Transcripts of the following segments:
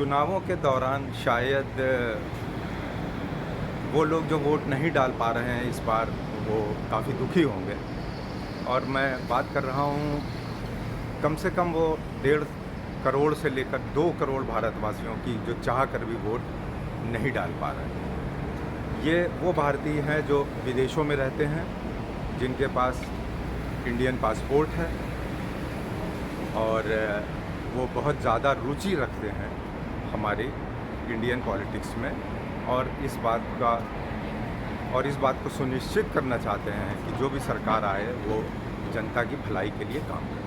चुनावों के दौरान शायद वो लोग जो वोट नहीं डाल पा रहे हैं इस बार, वो काफ़ी दुखी होंगे। और मैं बात कर रहा हूँ, कम से कम वो 1.5 करोड़ से लेकर 2 करोड़ भारतवासियों की जो चाह कर भी वोट नहीं डाल पा रहे हैं। ये वो भारतीय हैं जो विदेशों में रहते हैं, जिनके पास इंडियन पासपोर्ट है और वो बहुत ज़्यादा रुचि रखते हैं हमारी इंडियन पॉलिटिक्स में, और इस बात को सुनिश्चित करना चाहते हैं कि जो भी सरकार आए वो जनता की भलाई के लिए काम करे।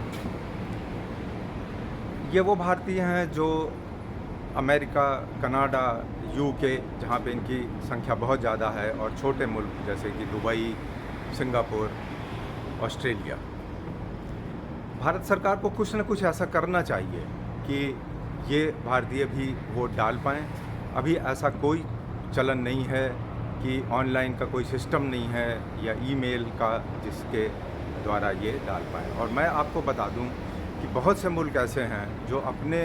ये वो भारतीय हैं जो अमेरिका, कनाडा, यूके, जहाँ पे इनकी संख्या बहुत ज़्यादा है, और छोटे मुल्क जैसे कि दुबई, सिंगापुर, ऑस्ट्रेलिया। भारत सरकार को कुछ न कुछ ऐसा करना चाहिए कि ये भारतीय भी वोट डाल पाएँ। अभी ऐसा कोई चलन नहीं है कि ऑनलाइन का कोई सिस्टम नहीं है या ईमेल का जिसके द्वारा ये डाल पाएँ। और मैं आपको बता दूं कि बहुत से मुल्क ऐसे हैं जो अपने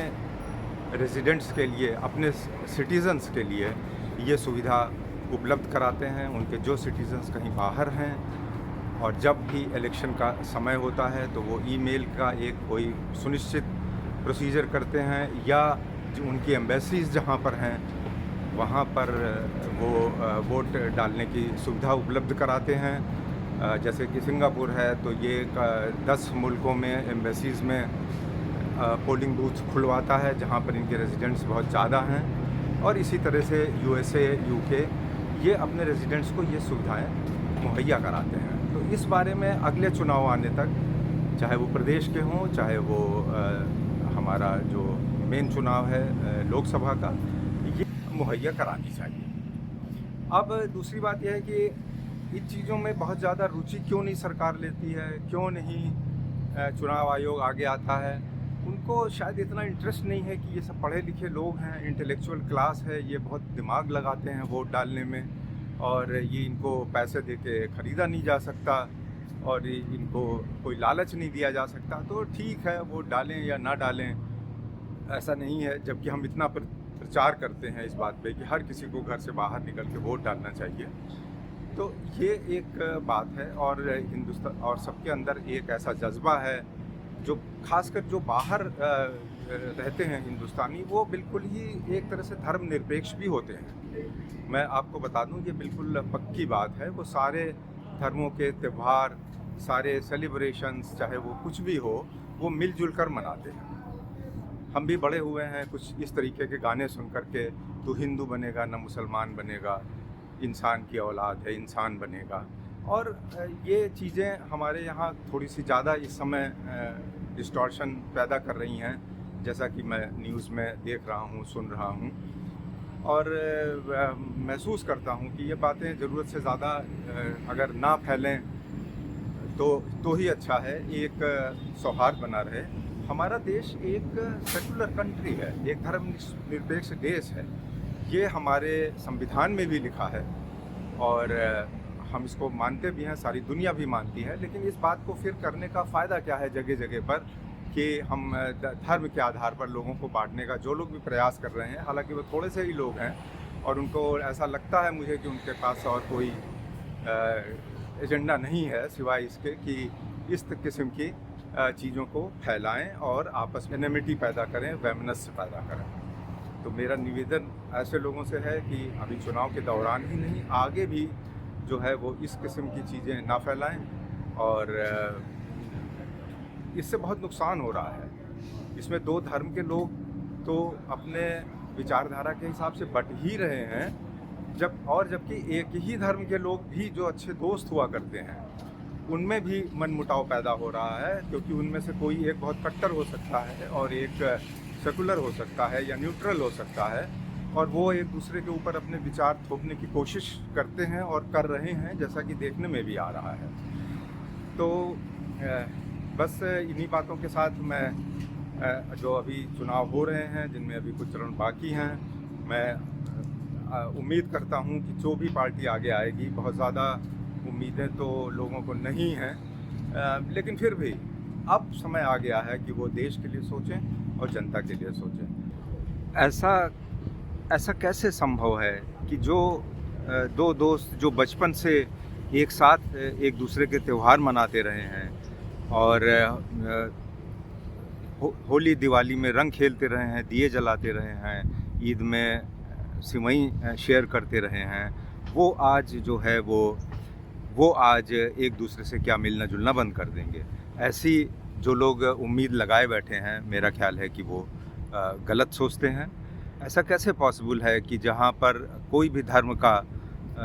रेजिडेंट्स के लिए, अपने सिटीज़न्स के लिए ये सुविधा उपलब्ध कराते हैं। उनके जो सिटीज़न्स कहीं बाहर हैं और जब भी इलेक्शन का समय होता है तो वो ईमेल का एक कोई सुनिश्चित प्रोसीजर करते हैं, या जो उनकी एम्बेसीज़ जहाँ पर हैं वहाँ पर वो वोट डालने की सुविधा उपलब्ध कराते हैं। जैसे कि सिंगापुर है तो ये 10 मुल्कों में एम्बेसीज़ में पोलिंग बूथ खुलवाता है जहाँ पर इनके रेजिडेंट्स बहुत ज़्यादा हैं, और इसी तरह से यूएसए, यूके ये अपने रेजिडेंट्स को ये सुविधाएं मुहैया कराते हैं। तो इस बारे में अगले चुनाव आने तक, चाहे वो प्रदेश के हों, चाहे वो हमारा जो मेन चुनाव है लोकसभा का, ये मुहैया करानी चाहिए। अब दूसरी बात यह है कि इन चीज़ों में बहुत ज़्यादा रुचि क्यों नहीं सरकार लेती है, क्यों नहीं चुनाव आयोग आगे आता है। उनको शायद इतना इंटरेस्ट नहीं है कि ये सब पढ़े लिखे लोग हैं, इंटेलेक्चुअल क्लास है, ये बहुत दिमाग लगाते हैं वोट डालने में, और ये इनको पैसे दे के ख़रीदा नहीं जा सकता और इनको कोई लालच नहीं दिया जा सकता। तो ठीक है, वोट डालें या ना डालें, ऐसा नहीं है। जबकि हम इतना प्रचार करते हैं इस बात पे कि हर किसी को घर से बाहर निकल के वोट डालना चाहिए। तो ये एक बात है, और हिंदुस्तान और सबके अंदर एक ऐसा जज्बा है जो खासकर जो बाहर रहते हैं हिंदुस्तानी, वो बिल्कुल ही एक तरह से धर्मनिरपेक्ष भी होते हैं। मैं आपको बता दूं, ये बिल्कुल पक्की बात है। वो सारे धर्मों के त्यौहार, सारे सेलिब्रेशंस, चाहे वो कुछ भी हो, वो मिलजुल कर मनाते हैं। हम भी बड़े हुए हैं कुछ इस तरीके के गाने सुन कर के, तू हिंदू बनेगा ना मुसलमान बनेगा, इंसान की औलाद है इंसान बनेगा। और ये चीज़ें हमारे यहाँ थोड़ी सी ज़्यादा इस समय डिस्टॉर्शन पैदा कर रही हैं, जैसा कि मैं न्यूज़ में देख रहा हूँ, सुन रहा हूँ, और महसूस करता हूँ कि ये बातें ज़रूरत से ज़्यादा अगर ना फैलें तो ही अच्छा है, एक सौहार्द बना रहे। हमारा देश एक सेकुलर कंट्री है, एक धर्मनिरपेक्ष देश है। ये हमारे संविधान में भी लिखा है और हम इसको मानते भी हैं, सारी दुनिया भी मानती है। लेकिन इस बात को फिर करने का फ़ायदा क्या है जगह जगह पर, कि हम धर्म के आधार पर लोगों को बांटने का जो लोग भी प्रयास कर रहे हैं, हालांकि वो थोड़े से ही लोग हैं, और उनको ऐसा लगता है मुझे कि उनके पास और कोई एजेंडा नहीं है सिवाय इसके कि इस किस्म की चीज़ों को फैलाएं और आपस में एनिमिटी पैदा करें, वैमनस्य पैदा करें। तो मेरा निवेदन ऐसे लोगों से है कि अभी चुनाव के दौरान ही नहीं, आगे भी जो है वो इस किस्म की चीज़ें ना फैलाएं, और इससे बहुत नुकसान हो रहा है। इसमें दो धर्म के लोग तो अपने विचारधारा के हिसाब से बट ही रहे हैं, जबकि एक ही धर्म के लोग भी जो अच्छे दोस्त हुआ करते हैं, उनमें भी मनमुटाव पैदा हो रहा है, क्योंकि उनमें से कोई एक बहुत कट्टर हो सकता है और एक सेकुलर हो सकता है या न्यूट्रल हो सकता है, और वो एक दूसरे के ऊपर अपने विचार थोपने की कोशिश करते हैं और कर रहे हैं, जैसा कि देखने में भी आ रहा है। तो बस इन्हीं बातों के साथ मैं जो अभी चुनाव हो रहे हैं, जिनमें अभी कुछ चरण बाकी हैं, मैं उम्मीद करता हूं कि जो भी पार्टी आगे आएगी, बहुत ज़्यादा उम्मीदें तो लोगों को नहीं हैं, लेकिन फिर भी अब समय आ गया है कि वो देश के लिए सोचें और जनता के लिए सोचें। ऐसा ऐसा कैसे संभव है कि जो दो दोस्त जो बचपन से एक साथ एक दूसरे के त्यौहार मनाते रहे हैं और होली दिवाली में रंग खेलते रहे हैं, दिए जलाते रहे हैं, ईद में सिवई शेयर करते रहे हैं, वो आज जो है वो आज एक दूसरे से क्या मिलना जुलना बंद कर देंगे। ऐसी जो लोग उम्मीद लगाए बैठे हैं, मेरा ख्याल है कि वो गलत सोचते हैं। ऐसा कैसे पॉसिबल है कि जहाँ पर कोई भी धर्म का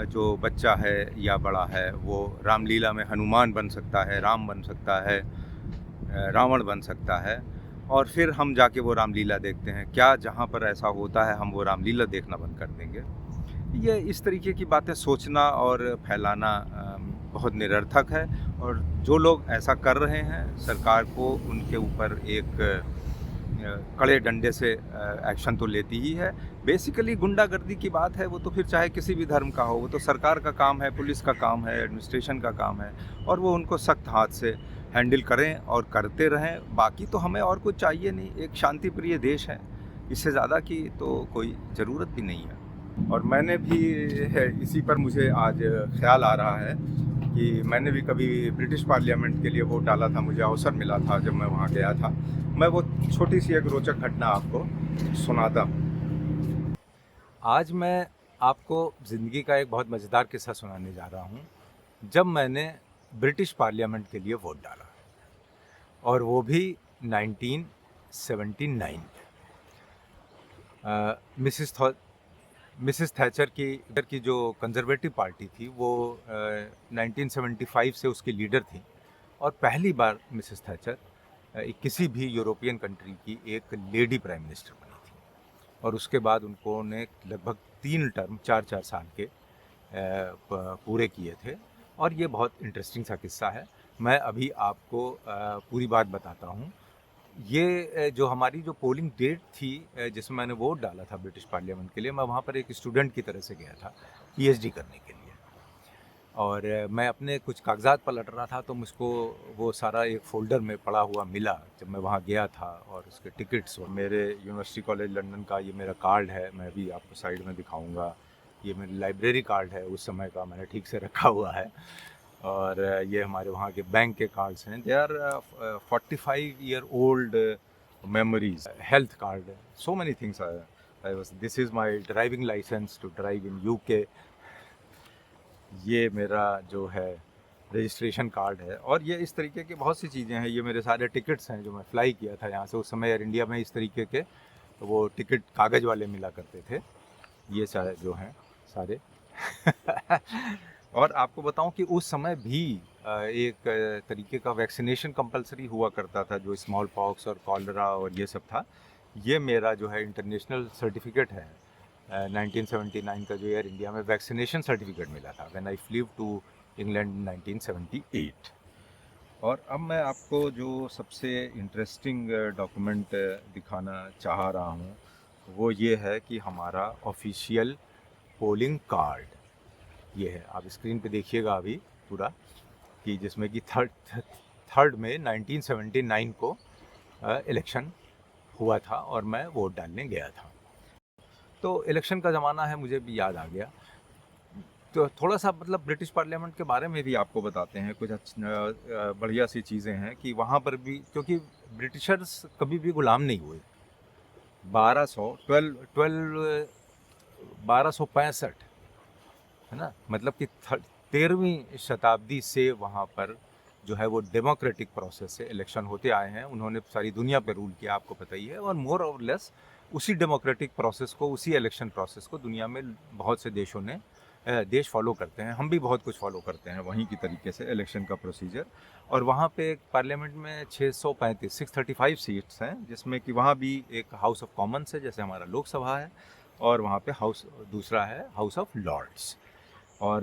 जो बच्चा है या बड़ा है वो रामलीला में हनुमान बन सकता है, राम बन सकता है, रावण बन सकता है, और फिर हम जाके वो रामलीला देखते हैं। क्या जहाँ पर ऐसा होता है हम वो रामलीला देखना बंद कर देंगे? ये इस तरीके की बातें सोचना और फैलाना बहुत निरर्थक है, और जो लोग ऐसा कर रहे हैं सरकार को उनके ऊपर एक कड़े डंडे से एक्शन तो लेती ही है। बेसिकली गुंडागर्दी की बात है, वो तो फिर चाहे किसी भी धर्म का हो, वो तो सरकार का काम है, पुलिस का काम है, एडमिनिस्ट्रेशन का काम है, और वो उनको सख्त हाथ से हैंडल करें और करते रहें। बाकी तो हमें और कुछ चाहिए नहीं, एक शांति प्रिय देश है, इससे ज़्यादा की तो कोई ज़रूरत भी नहीं है। और मैंने भी इसी पर मुझे आज ख्याल आ रहा है कि मैंने भी कभी ब्रिटिश पार्लियामेंट के लिए वोट डाला था, मुझे अवसर मिला था जब मैं वहाँ गया था। मैं वो छोटी सी एक रोचक घटना आपको सुनाता हूँ। आज मैं आपको ज़िंदगी का एक बहुत मज़ेदार किस्सा सुनाने जा रहा हूँ, जब मैंने ब्रिटिश पार्लियामेंट के लिए वोट डाला, और वो भी 1979 में। मिसिस थैचर की जो कंजर्वेटिव पार्टी थी वो 1975 से उसकी लीडर थी, और पहली बार मिसिस थैचर किसी भी यूरोपियन कंट्री की एक लेडी प्राइम मिनिस्टर बनी थी। और उसके बाद उन्होंने लगभग 3 टर्म 4-4 साल के पूरे किए थे। और ये बहुत इंटरेस्टिंग सा किस्सा है, मैं अभी आपको पूरी बात बताता हूँ। ये जो हमारी जो पोलिंग डेट थी जिसमें मैंने वोट डाला था ब्रिटिश पार्लियामेंट के लिए, मैं वहाँ पर एक स्टूडेंट की तरह से गया था पीएचडी करने के लिए। और मैं अपने कुछ कागजात पलट रहा था, तो मुझको वो सारा एक फ़ोल्डर में पड़ा हुआ मिला जब मैं वहाँ गया था, और उसके टिकट्स और मेरे यूनिवर्सिटी कॉलेज लंदन का ये मेरा कार्ड है, मैं भी आपको साइड में दिखाऊंगा। ये मेरी लाइब्रेरी कार्ड है उस समय का, मैंने ठीक से रखा हुआ है। और ये हमारे वहाँ के बैंक के कार्ड्स हैं। They are 45 year old memories, health card, so many things. This is my driving licence to drive in UK. ये मेरा जो है रजिस्ट्रेशन कार्ड है, और ये इस तरीके की बहुत सी चीज़ें हैं। ये मेरे सारे टिकट्स हैं जो मैं फ़्लाई किया था यहाँ से। उस समय एयर इंडिया में इस तरीके के वो टिकट कागज़ वाले मिला करते थे। ये सारे जो हैं सारे और आपको बताऊं कि उस समय भी एक तरीके का वैक्सीनेशन कंपलसरी हुआ करता था, जो स्मॉल पॉक्स और कॉलरा और ये सब था। ये मेरा जो है इंटरनेशनल सर्टिफिकेट है 1979 का, जो एयर इंडिया में वैक्सीनेशन सर्टिफिकेट मिला था when I flew to England 1978। और अब मैं आपको जो सबसे इंटरेस्टिंग डॉक्यूमेंट दिखाना चाह रहा हूँ वो ये है कि हमारा ऑफिशियल पोलिंग कार्ड ये है। आप स्क्रीन पे देखिएगा अभी पूरा, कि जिसमें कि थर्ड में 1979 को इलेक्शन हुआ था और मैं वोट डालने गया था। तो इलेक्शन का ज़माना है, मुझे भी याद आ गया। तो थोड़ा सा मतलब ब्रिटिश पार्लियामेंट के बारे में भी आपको बताते हैं। कुछ बढ़िया सी चीज़ें हैं कि वहाँ पर भी, क्योंकि ब्रिटिशर्स कभी भी गुलाम नहीं हुए। 1265 है ना, मतलब कि 13वीं शताब्दी से वहाँ पर जो है वो डेमोक्रेटिक प्रोसेस से इलेक्शन होते आए हैं। उन्होंने सारी दुनिया पे रूल किया, आपको पता ही है। और मोर और लेस उसी डेमोक्रेटिक प्रोसेस को, उसी इलेक्शन प्रोसेस को दुनिया में बहुत से देशों ने देश फॉलो करते हैं। हम भी बहुत कुछ फॉलो करते हैं वहीं की तरीके से इलेक्शन का प्रोसीजर। और वहाँ पे पार्लियामेंट में 635 सीट्स हैं, जिसमें कि वहाँ भी एक हाउस ऑफ कॉमन्स है जैसे हमारा लोकसभा है, और वहाँ पे दूसरा है हाउस ऑफ लॉर्ड्स। और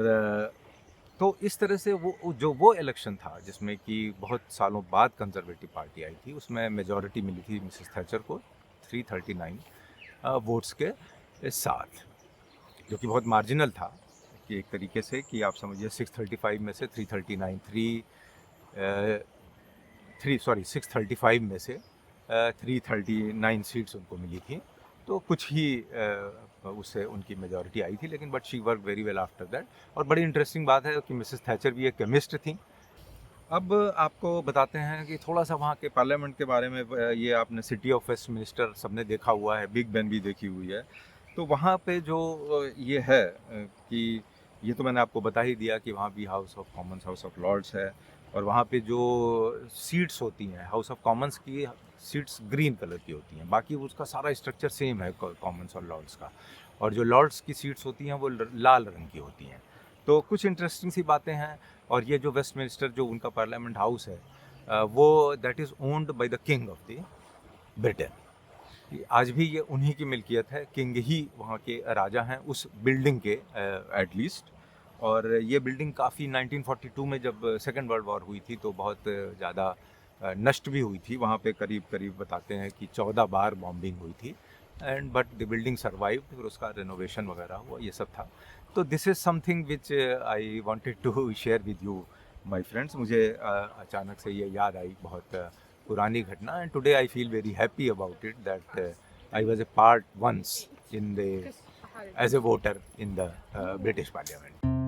तो इस तरह से वो इलेक्शन था जिसमें कि बहुत सालों बाद कंजर्वेटिव पार्टी आई थी, उसमें मेजॉरिटी मिली थी मिसेस थैचर को 339 वोट्स के साथ, जो कि बहुत मार्जिनल था कि एक तरीके से कि आप समझिए 635 में से 635 में से 339 सीट्स उनको मिली थी। तो कुछ ही उससे उनकी मेजॉरिटी आई थी, लेकिन but she work very well after that. और बड़ी इंटरेस्टिंग बात है कि मिसेस थैचर भी एक केमिस्ट थी। अब आपको बताते हैं कि थोड़ा सा वहाँ के पार्लियामेंट के बारे में। ये आपने सिटी ऑफ वेस्टमिनिस्टर सबने देखा हुआ है, बिग बेन भी देखी हुई है। तो वहाँ पे जो ये है कि ये तो मैंने आपको बता ही दिया कि वहाँ भी House of Commons, House of Lords है। और वहाँ पे जो सीट्स होती हैं हाउस ऑफ कॉमन्स की, सीट्स ग्रीन कलर की होती हैं, बाकी उसका सारा स्ट्रक्चर सेम है कॉमन्स और लॉर्ड्स का। और जो लॉर्ड्स की सीट्स होती हैं वो लाल रंग की होती हैं। तो कुछ इंटरेस्टिंग सी बातें हैं। और ये जो वेस्टमिनिस्टर जो उनका पार्लियामेंट हाउस है, वो that is owned by the king of the Britain. आज भी ये उन्हीं की मिल्कियत है, किंग ही वहाँ के राजा हैं उस बिल्डिंग के एटलीस्ट। और ये बिल्डिंग काफ़ी 1942 में जब सेकेंड वर्ल्ड वॉर हुई थी तो बहुत ज़्यादा नष्ट भी हुई थी। वहाँ पे करीब करीब बताते हैं कि 14 बार बॉम्बिंग हुई थी। And but the building survive, फिर उसका रेनोवेशन वगैरह हुआ, ये सब था। तो this is something which I wanted to share with you my friends. मुझे अचानक से ये याद आई, बहुत पुरानी घटना। And today I feel very happy about it that I was a part once in the as a voter in the British parliament.